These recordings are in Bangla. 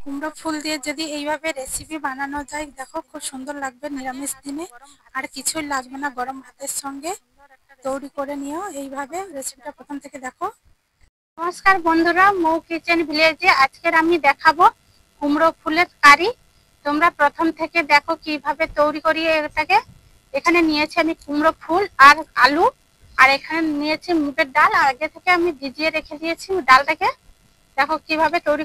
কুমড়ো ফুল দিয়ে যদি এইভাবে রেসিপি বানানো যায়, দেখো খুব সুন্দর লাগবে নিরামিষ দিনে। আর কিছুই লাগবে না, গরম ভাতের সঙ্গে তৈরি করে নিও এইভাবে। রেসিপিটা প্রথম থেকে দেখো। নমস্কার বন্ধুরা, মৌ কিচেন ভিলেজে আজকের আমি দেখাবো কুমড়ো ফুলের কারি। তোমরা প্রথম থেকে দেখো কিভাবে তৈরি করি এটাকে। এখানে নিয়েছি আমি কুমড়ো ফুল আর আলু, আর এখানে নিয়েছি মুগের ডাল। আগে থেকে আমি ভিজিয়ে রেখে দিয়েছি ডালটাকে। দেখো কিভাবে তৈরি।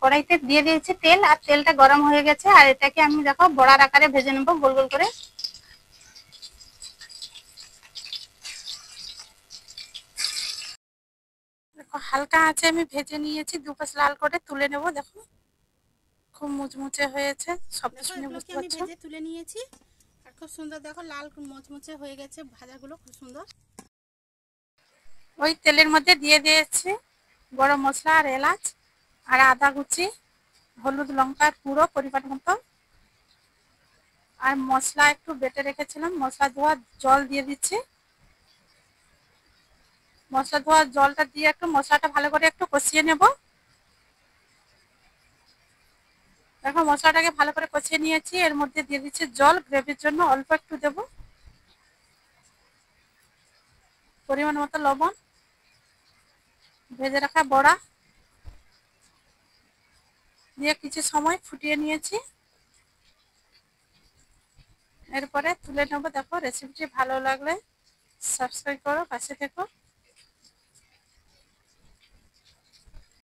কড়াইতে দিয়ে দিয়েছি তেল, আর তেলটা গরম হয়ে গেছে। আর এটাকে আমি দেখো বড়ার আকারে ভেজে নেবো গোল গোল করে। দেখো হালকা আঁচে আমি ভেজে নিয়েছি, দুপাশ লাল করে তুলে নেব। দেখো খুব মুচমুচে হয়েছে, শব্দ দেখো শুনে এগুলোকে বুঝতে আমি পারছো। ভেজে তুলে নিয়েছি, আর খুব সুন্দর দেখো লাল মুচমুচে হয়ে গেছে ভাজাগুলো, খুব সুন্দর। ওই তেলের মধ্যে দিয়ে দিয়েছি গরম মশলা আর এলাচ আর আদা কুচি, হলুদ লঙ্কার গুঁড়ো পরিমাণ মতো, আর মশলা একটু বেটে রেখেছিলাম মশলা ধোয়া জল দিয়ে দিচ্ছি। মশলা ধোয়া জলটা দিয়ে একটু মশলাটা ভালো করে একটু কষিয়ে নেব। দেখো মশলাটাকে ভালো করে কষিয়ে নিয়েছি, এর মধ্যে দিয়ে দিচ্ছি জল, গ্রেভির জন্য অল্প একটু দেব, পরিমাণ মতো লবণ, ভেজে রাখা বড়া দিয়ে কিছু সময় ফুটিয়ে নিয়েছি। এরপরে তুলে নেবো। দেখো রেসিপিটি ভালো লাগলে সাবস্ক্রাইব করো, পাশে থেকো।